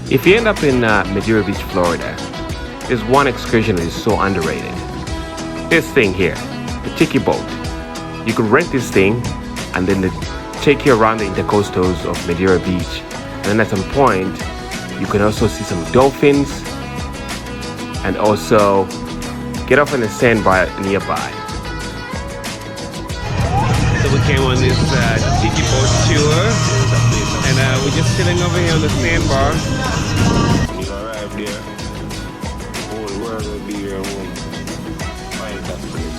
If you end up in Madeira Beach, Florida, there's one excursion that is so underrated. This thing here, the Tiki Boat. You can rent this thing and then they take you around the intercoastals of Madeira Beach. And then at some point, you can also see some dolphins and also get off on the sandbar nearby. So we came on this Tiki Boat tour and we're just chilling over here on the sandbar. When you arrive there, the whole world will be your home. Find that place.